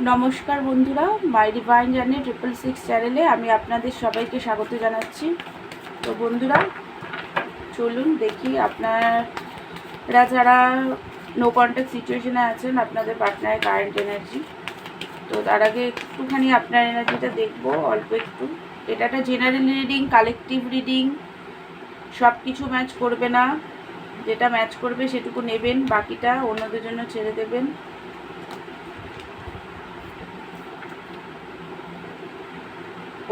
নমস্কার বন্ধুরা, মাই divine journey 666 চ্যানেলে আমি আপনাদের সবাইকে স্বাগত জানাচ্ছি। তো বন্ধুরা, চলুন দেখি আপনারা যারা নো কন্ট্যাক্ট সিচুয়েশনে আছেন আপনাদের পার্টনারের কারেন্ট এনার্জি। তো তার আগে একটুখানি আপনার এনার্জিটা দেখবো, অল্প একটু। এটা একটা জেনারেল রিডিং, কালেকটিভ রিডিং, সব কিছু ম্যাচ করবে না। যেটা ম্যাচ করবে সেটুকু নেবেন, বাকিটা অন্যদের জন্য ছেড়ে দেবেন।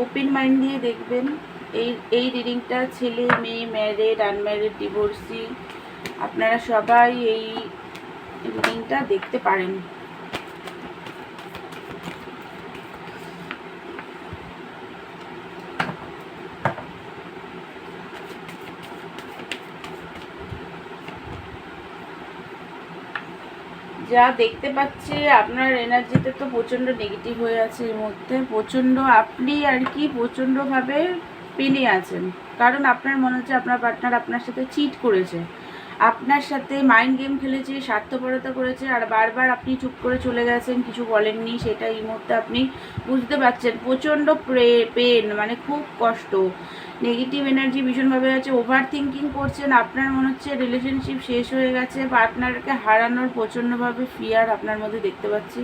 ওপেন মাইন্ড দিয়ে দেখবেন। এই রিডিংটা ছেলে মেয়ে, ম্যারিড, আনম্যারিড, ডিভোর্সি, আপনারা সবাই এই রিডিংটা দেখতে পারেন। যা দেখতে পাচ্ছি আপনার এনার্জিতে তো প্রচণ্ড নেগেটিভ হয়ে আছে এর মধ্যে, প্রচণ্ড আপনি আর কি প্রচণ্ডভাবে পেনে আছেন। কারণ আপনার মনে হচ্ছে আপনার পার্টনার আপনার সাথে চিট করেছে, আপনার সাথে মাইন্ড গেম খেলেছে, স্বার্থপরতা করেছে, আর বারবার আপনি চুপ করে চলে গেছেন, কিছু বলেননি। সেটা এই মুহূর্তে আপনি বুঝতে পারছেন। প্রচণ্ড পেন, মানে খুব কষ্ট, নেগেটিভ এনার্জি ভীষণভাবে আছে। ওভার থিঙ্কিং করছেন, আপনার মনে হচ্ছে রিলেশনশিপ শেষ হয়ে গেছে, পার্টনারকে হারানোর প্রচণ্ডভাবে ফিয়ার আপনার মধ্যে দেখতে পাচ্ছি।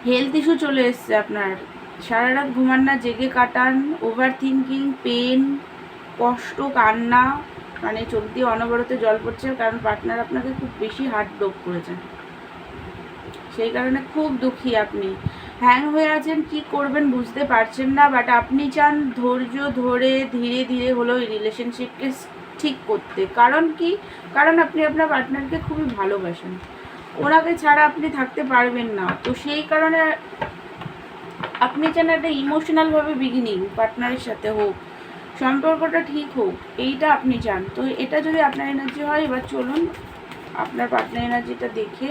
হেলথ ইস্যু চলে এসছে আপনার, সারা রাত ঘুমান না, জেগে কাটান, ওভার থিঙ্কিং, পেন, কষ্ট, কান্না, মানে চোখ দিয়ে অনবরত জল পড়ছে। কারণ পার্টনার আপনাকে খুব বেশি হার্ট ব্রেক করেছেন, সেই কারণে খুব দুঃখী আপনি। হ্যাং হয়ে আছেন, কি করবেন বুঝতে পারছেন না। বাট আপনি চান ধৈর্য ধরে ধীরে ধীরে হলেও এই রিলেশনশিপকে ঠিক করতে। কারণ কি? কারণ আপনি আপনার পার্টনারকে খুবই ভালোবাসেন, ওনাকে ছাড়া আপনি থাকতে পারবেন না। তো সেই কারণে আপনি চান একটা ইমোশনালভাবে বিগিনিং পার্টনারের সাথে হোক, সম্পর্কটা ঠিক হোক, এইটা আপনি চান। তো এটা যদি আপনার এনার্জি হয়, এবার চলুন আপনার পার্টনার এনার্জিটা দেখে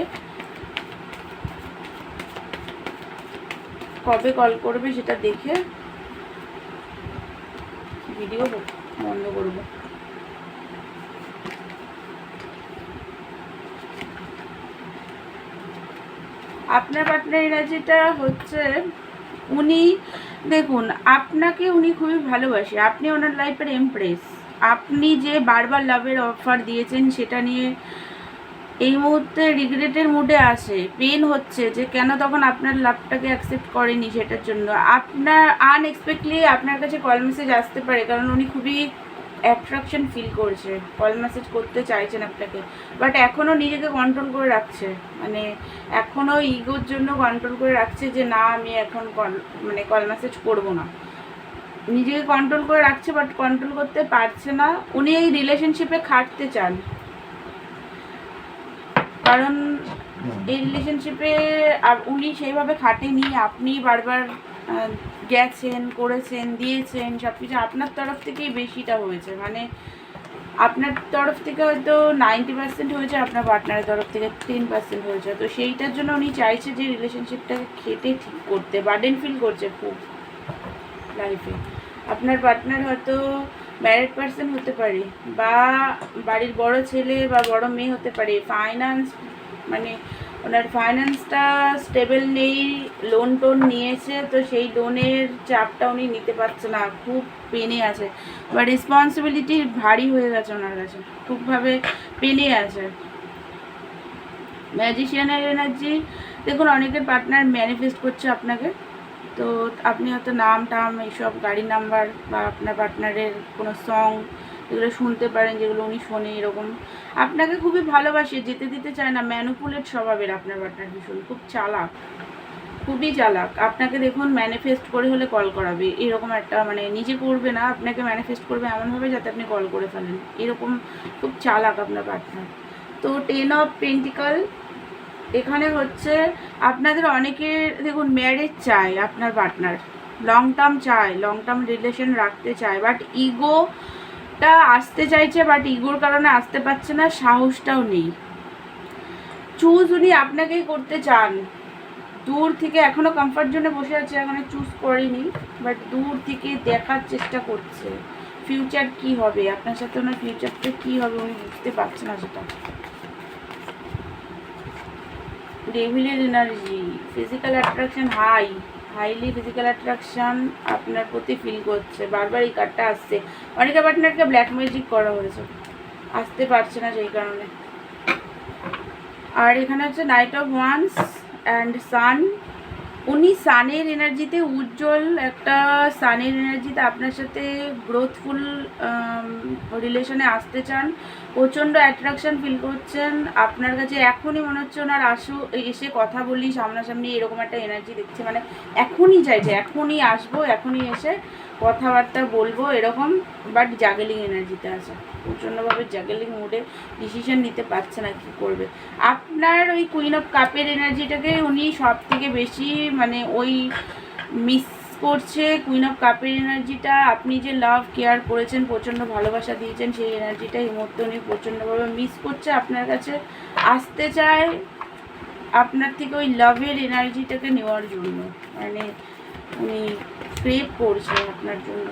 কবে কল করবে সেটা দেখে ভিডিও বন্ধ করব। আপনার পার্টনার এনার্জিটা হচ্ছে, উনি দেখুন আপনাকে উনি খুবই ভালোবাসে, আপনি ওনার লাইফের এমপ্রেস। আপনি যে বারবার লাভের অফার দিয়েছেন সেটা নিয়ে এই মুহূর্তে রিগ্রেটের মুডে আসে, পেন হচ্ছে যে কেন তখন আপনার লাভটাকে অ্যাকসেপ্ট করেনি। সেটার জন্য আপনার আনএক্সপেক্টলি আপনার কাছে কল মেসেজ আসতে পারে, কারণ উনি খুবই অ্যাট্রাকশন ফিল করছে, কল মেসেজ করতে চাইছেন আপনাকে। বাট এখনও নিজেকে কন্ট্রোল করে রাখছে, মানে এখনও ইগোর জন্য কন্ট্রোল করে রাখছে যে না আমি এখন কল মেসেজ করবো না। নিজেকে কন্ট্রোল করে রাখছে, বাট কন্ট্রোল করতে পারছে না। উনি এই রিলেশনশিপে খাটতে চান, কারণ এই রিলেশনশিপে উনি সেইভাবে খাটেনি। আপনি বারবার গেছেন, করেছেন, দিয়েছেন, সব কিছু আপনার তরফ থেকেই বেশিটা হয়েছে। মানে আপনার তরফ থেকে হয়তো 90% হয়েছে, আপনার পার্টনারের তরফ থেকে 10% হয়েছে। তো সেইটার জন্য উনি চাইছে যে রিলেশনশিপটাকে খেটে ঠিক করতে। বার্ডেন ফিল করছে খুব লাইফে। আপনার পার্টনার হয়তো ম্যারিড পার্সন হতে পারে, বা বাড়ির বড় ছেলে বা বড় মেয়ে হতে পারে। ফাইন্যান্স, মানে ওনার ফাইন্যান্সটা স্টেবল নেই, লোন টোন নিয়েছে, তো সেই লোনের চাপটা উনি নিতে পারছে না, খুব পেনে আছে, বা রেসপন্সিবিলিটি ভারী হয়ে গেছে ওনার কাছে, খুবভাবে পেনে আছে। ম্যাজিশিয়ানের এনার্জি দেখুন, অনেকের পার্টনার ম্যানিফেস্ট করছে আপনাকে। তো আপনি হয়তো নাম টাম এইসব, গাড়ি নাম্বার, বা আপনার পার্টনারের কোনো সং এগুলো শুনতে পারেন, যেগুলো উনি শোনে। এরকম আপনাকে খুবই ভালোবাসে, যেতে দিতে চায় না, ম্যানুপুলেট স্বভাবের আপনার পার্টনার, ভীষণ খুব চালাক, খুবই চালাক। আপনাকে দেখুন ম্যানিফেস্ট করে হলে কল করাবে, এরকম একটা, মানে নিজে করবে না, আপনাকে ম্যানিফেস্ট করবে এমনভাবে যাতে আপনি কল করে ফেলেন, এরকম খুব চালাক আপনার পার্টনার। তো 10 অফ পেন্টিকল এখানে হচ্ছে, আপনাদের অনেকের দেখুন ম্যারেজ চায় আপনার পার্টনার, লং টার্ম চায়, লং টার্ম রিলেশন রাখতে চায়, বাট ইগোটা আসতে চাইছে, বাট ইগোর কারণে আসতে পারছে না, সাহসটাও নেই। চুজ উনি আপনাকেই করতে চান, দূর থেকে, এখনও কমফর্ট জোনে বসে আছে, এখানে চুজ করেনি, বাট দূর থেকে দেখার চেষ্টা করছে ফিউচার কি হবে আপনার সাথে, ওনার ফিউচারটা কী হবে উনি বুঝতে পারছে না সেটা। ডেভিলের energy, physical attraction highly physical attraction আপনার প্রতি ফিল করছে। বারবার এই কার্ডটা আসছে। অনেকে পার্টনারকে ব্ল্যাক ম্যাজিক করা হয়েছে, আসতে পারছে না সেই কারণে। আর এখানে হচ্ছে নাইট অফ ওয়ান্স অ্যান্ড সান। উনি সানের এনার্জিতে, উজ্জ্বল একটা সানের এনার্জিতে আপনার সাথে গ্রোথফুল রিলেশনে আসতে চান। প্রচণ্ড অ্যাট্রাকশন ফিল করছেন আপনার কাছে। এখনই মনে হচ্ছে ওনার এসে কথা বলি সামনাসামনি, এরকম একটা এনার্জি দেখছে। মানে এখনই চাইছে, এখনই আসবো, এখনই এসে কথাবার্তা বলবো এরকম। বাট জাগেলিং এনার্জিতে আছে, প্রচণ্ডভাবে জাগেলিং মুডে, ডিসিশন নিতে পারছে না কী করবে। আপনার ওই কুইন অফ কাপের এনার্জিটাকে উনি সব থেকে বেশি মানে ওই মিস করছে। কুইন অফ কাপের এনার্জিটা, আপনি যে লাভ কেয়ার করেছেন, প্রচণ্ড ভালোবাসা দিয়েছেন, সেই এনার্জিটা এই মুহূর্তে উনি প্রচণ্ডভাবে মিস করছে। আপনার কাছে আসতে চায় আপনার থেকে ওই লাভের এনার্জিটাকে নেওয়ার জন্য। মানে উনি ক্রেভ করছে আপনার জন্য,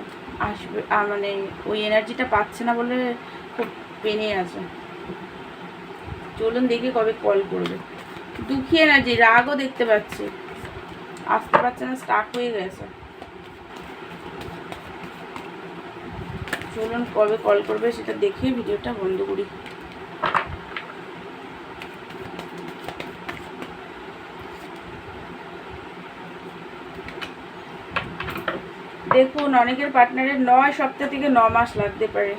আসবে মানে ওই এনার্জিটা পাচ্ছে না বলে খুব পেনে আছে। চলুন দেখি কবে কল করবে। দুঃখী এনার্জি, রাগও দেখতে পাচ্ছি, আসতে পারছে না, স্টাক হয়ে গেছে। চলুন কবে কল করবে সেটা দেখে ভিডিওটা বন্ধ করি। দেখুন অনেকের পার্টনারের 9 সপ্তাহ থেকে 9 মাস লাগতে পারে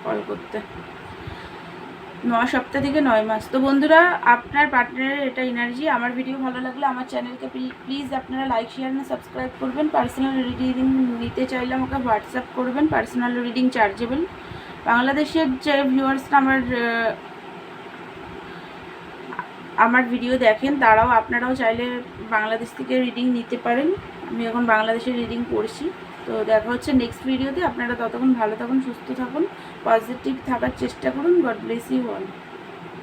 কল করতে, 9 সপ্তাহ থেকে 9 মাস। তো বন্ধুরা, আপনার পার্টনারের এটা এনার্জি। আমার ভিডিও ভালো লাগলে আমার চ্যানেলকে প্লিজ আপনারা লাইক, শেয়ার না সাবস্ক্রাইব করবেন। পার্সোনাল রিডিং নিতে চাইলে আমাকে হোয়াটসঅ্যাপ করবেন। Personal reading chargeable. বাংলাদেশের যে ভিউয়ার্সরা আমার ভিডিও দেখেন, আপনারাও চাইলে বাংলাদেশ থেকে রিডিং নিতে পারেন। আমি এখন বাংলাদেশের রিডিং করছি। তো দেখা হচ্ছে নেক্সট ভিডিওতে। আপনারা ততক্ষণ ভালো থাকুন, সুস্থ থাকুন, পজিটিভ থাকার চেষ্টা করুন। God bless you all.